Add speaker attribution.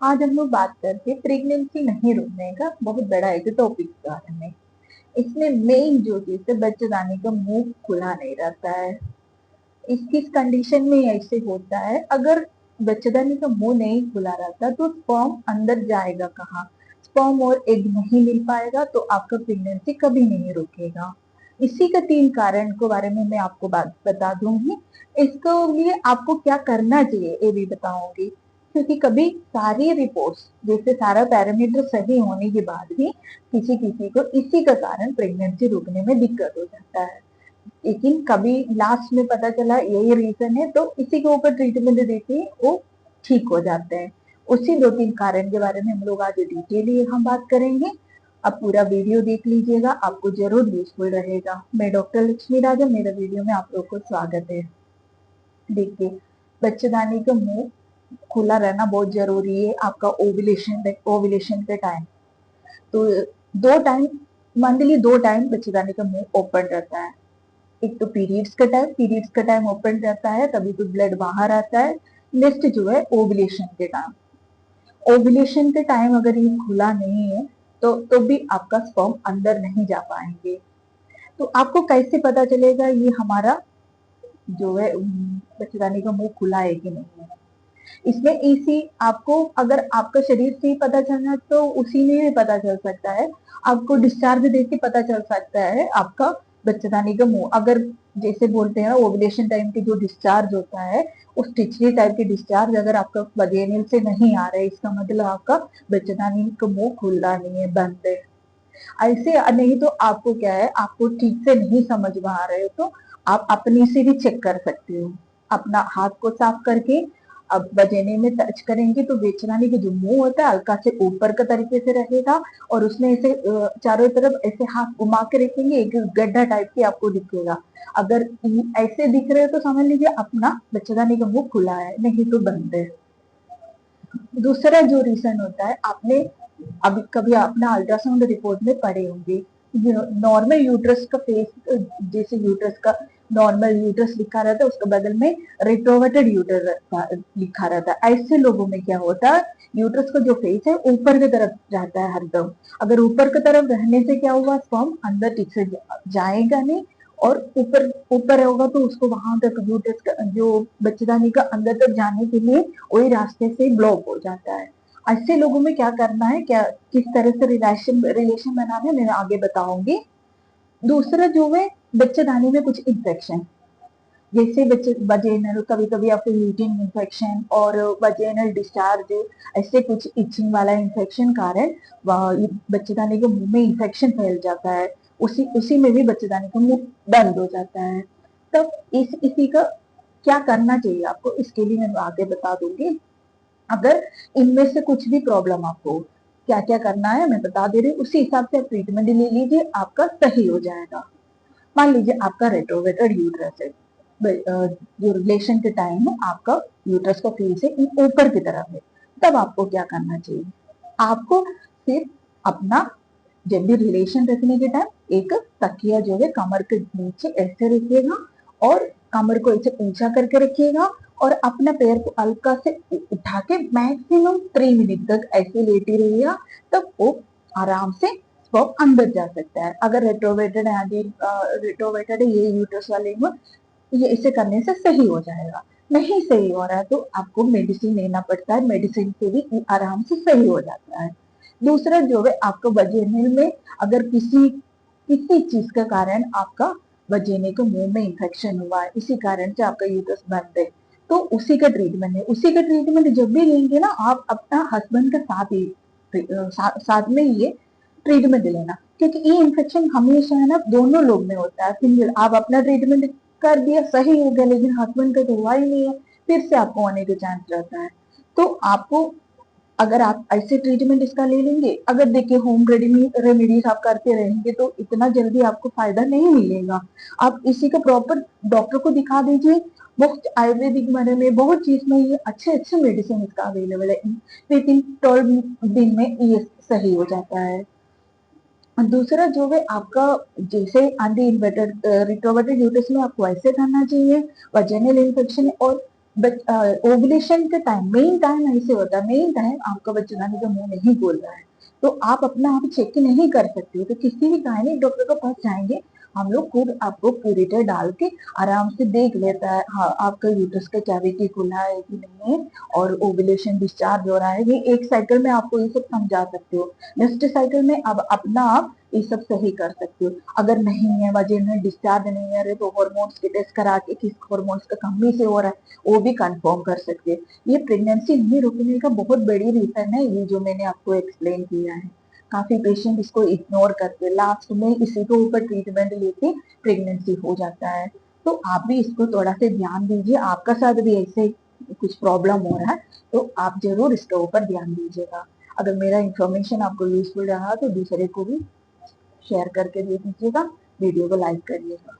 Speaker 1: आज हम लोग बात करते हैं प्रेगनेंसी नहीं रुकने का बहुत बड़ा एक टॉपिक के बारे में। इसमें मेन जो चीज है बच्चेदानी का मुंह खुला नहीं रहता है। इस किस कंडीशन में ऐसे होता है, अगर बच्चेदानी का मुंह नहीं खुला रहता तो स्पर्म अंदर जाएगा कहाँ? स्पर्म और एग नहीं मिल पाएगा तो आपका प्रेगनेंसी कभी नहीं रुकेगा। इसी का 3 कारण के बारे में मैं आपको बात बता दूंगी। इसके लिए आपको क्या करना चाहिए ये भी बताऊंगी, क्योंकि कभी सारी रिपोर्ट्स जैसे सारा पैरामीटर सही होने के बाद भी किसी किसी को इसी का कारण प्रेगनेंसी रुकने में दिक्कत हो जाता है। लेकिन कभी लास्ट में पता चला यही रीजन है तो इसी के ऊपर ट्रीटमेंट देते हैं, वो ठीक हो जाते हैं। उसी 2-3 कारण के बारे में हम लोग आज डिटेली हम बात करेंगे। आप पूरा वीडियो देख लीजिएगा, आपको जरूर यूजफुल रहेगा। मैं डॉक्टर लक्ष्मी राजा, मेरा वीडियो में आप लोग को स्वागत है। देखिए, बच्चेदानी का मुंह खुला रहना बहुत जरूरी है आपका ओव्यूलेशन ओव्यूलेशन के टाइम। तो 2 टाइम, मंथली 2 टाइम बच्चेदानी का मुंह ओपन रहता है। एक तो पीरियड्स का टाइम ओपन रहता है, तभी तो ब्लड बाहर आता है। नेक्स्ट जो है ओव्यूलेशन के टाइम। ओव्यूलेशन के टाइम अगर ये खुला नहीं है तो भी आपका स्पर्म अंदर नहीं जा पाएंगे। तो आपको कैसे पता चलेगा ये हमारा जो है बच्चेदानी का मुंह खुला है कि नहीं है? इसमें इसी आपको, अगर आपका शरीर से ही पता चलना तो उसी में भी पता चल सकता है। आपको डिस्चार्ज देख के पता चल सकता है आपका बच्चेदानी का मुंह। अगर जैसे बोलते हैं ओवुलेशन टाइम की जो डिस्चार्ज होता है, उस टिचरी टाइप की डिस्चार्ज अगर आपका वजेनल से नहीं आ रहा है, इसका मतलब आपका बच्चेदानी का मुंह खुला नहीं है, बंद है। ऐसे नहीं तो आपको क्या है, आपको ठीक से नहीं समझ में आ रहे हो तो आप अपने से भी चेक कर सकते हो। अपना हाथ को साफ करके अब वजेने में टच करेंगे तो बेचनानी का जो मुंह होता है हल्का से ऊपर का तरीके से रहेगा, और उसमें ऐसे चारों तरफ ऐसे हाथ घुमा के रखेंगे, एक गड्ढा टाइप की आपको दिखेगा। अगर ऐसे दिख रहे हो तो समझ लीजिए अपना बच्चेदानी का मुंह खुला है, नहीं तो बंद है। दूसरा जो रीजन होता है, आपने अभी कभी अपना अल्ट्रासाउंड रिपोर्ट में पढ़े होंगे, नॉर्मल यूट्रस का फेस, जैसे यूट्रस का नॉर्मल यूट्रस लिखा रहता है उसके बगल में रिट्रोवर्टेड यूट्रस लिखा रहता है। ऐसे लोगों में क्या होता है, यूट्रस का जो फेस है ऊपर की तरफ जाता है हरदम। अगर ऊपर की तरफ रहने से क्या हुआ, स्पर्म अंदर ठीक से जाएगा नहीं, और ऊपर ऊपर होगा तो उसको वहां तक यूट्रस का जो बच्चेदानी का अंदर तक जाने के लिए वही रास्ते से ब्लॉक हो जाता है। ऐसे लोगों में क्या करना है, क्या किस तरह से रिलेशन बनाना है, मैं आगे बताऊंगी। दूसरा जो है, बच्चेदानी में कुछ इन्फेक्शन, जैसे बच्चे वजेनल, कभी कभी आपको यूरिन इन्फेक्शन और वजेनल डिस्चार्ज, ऐसे कुछ इचिंग वाला इन्फेक्शन कारण बच्चेदानी के मुंह में इन्फेक्शन फैल जाता है। उसी उसी में भी बच्चेदानी का मुंह बंद हो जाता है। तब इसी का क्या करना चाहिए आपको, इसके लिए मैं आगे बता दूंगी। अगर इनमें से कुछ भी प्रॉब्लम आपको, क्या क्या करना है मैं बता दे रही हूँ, उसी हिसाब से आप ट्रीटमेंट ले लीजिए, आपका सही हो जाएगा। मान लीजिए आपका रेट्रोवेटेड यूट्रस है, जो रिलेशन के टाइम है आपका यूट्रस का फेस है ऊपर की तरफ है, तब आपको क्या करना चाहिए? आपको सिर्फ अपना, जब भी रिलेशन रखने के टाइम एक तकिया जो है कमर के नीचे ऐसे रखिएगा, और कमर को ऐसे ऊंचा करके रखिएगा, और अपने पैर को हल्का से उठा के मैक्सिमम 3 मिनट तक ऐसे लेटी रहिएगा। तब वो आराम से वो अंदर जा सकता है। अगर रेट्रोवेटेड है, रेट्रोवेटेड है ये यूट्रस वाले में, ये इसे करने से सही हो जाएगा। नहीं सही हो रहा है तो आपको मेडिसिन लेना पड़ता है, मेडिसिन से भी आराम से सही हो जाता है। दूसरा जो है, आपको वजेनल में अगर किसी किसी चीज का कारण आपका वजेने के मुंह में इंफेक्शन हुआ है, इसी कारण से आपका यूट्रस बंद है, तो उसी का ट्रीटमेंट है। उसी का ट्रीटमेंट जब भी लेंगे ना, आप अपना हस्बैंड के साथ ही साथ में ये ट्रीटमेंट लेना, क्योंकि ये इन्फेक्शन हमेशा है ना दोनों लोग में होता है। सिंगल आप अपना ट्रीटमेंट कर दिया, सही हो गया, लेकिन हस्बैंड का तो हुआ ही नहीं है, फिर से आपको होने का चांस रहता है। तो आपको, अगर आप ऐसे ट्रीटमेंट इसका ले लेंगे, अगर देखिए होम रेमेडीज आप करते रहेंगे तो इतना जल्दी आपको फायदा नहीं मिलेगा। आप इसी का प्रॉपर डॉक्टर को दिखा दीजिए। बहुत आयुर्वेदिक मरे में बहुत चीज में ये अच्छे अच्छे मेडिसिन इसका अवेलेबल है, विद इन 12 दिन में ये सही हो जाता है। दूसरा जो है आपका, जैसे अनरी इन्वर्टेड रिट्रोवर्टेड यूट्रस में आपको ऐसे करना चाहिए, वजेनल इन्फेक्शन और ओवुलेशन के टाइम, मेन टाइम ऐसे होता है, मेन टाइम आपका बच्चेदानी का मुंह नहीं खोल रहा है, तो आप अपना आप चेक नहीं कर सकते हो, तो किसी भी गायनिक डॉक्टर के पास जाएंगे, हम लोग खुद आपको प्यूरिटर डाल के आराम से देख लेता है, हाँ आपका यूट्रस का कैविटी खुला है कि नहीं है, और ओवुलेशन डिस्चार्ज हो रहा है, ये एक साइकिल में आपको ये सब समझा सकते हो। नेक्स्ट साइकिल में अब अपना आप ये सब सही कर सकते हो। अगर नहीं है, वजह में डिस्चार्ज नहीं है तो हॉर्मोन्स के टेस्ट करा के किस हॉर्मोन्स का कमी से हो रहा है वो भी कंफर्म कर सकते हैं। ये प्रेगनेंसी नहीं रुकने का बहुत बड़ी रीजन है, ये जो मैंने आपको एक्सप्लेन किया है। काफी पेशेंट इसको इग्नोर करते, लास्ट में इसी के ऊपर ट्रीटमेंट लेके प्रेगनेंसी हो जाता है। तो आप भी इसको थोड़ा सा ध्यान दीजिए, आपका साथ भी ऐसे कुछ प्रॉब्लम हो रहा है तो आप जरूर इसके ऊपर ध्यान दीजिएगा। अगर मेरा इंफॉर्मेशन आपको यूजफुल रहा तो दूसरे को भी शेयर करके दे दीजिएगा, वीडियो को लाइक करिएगा।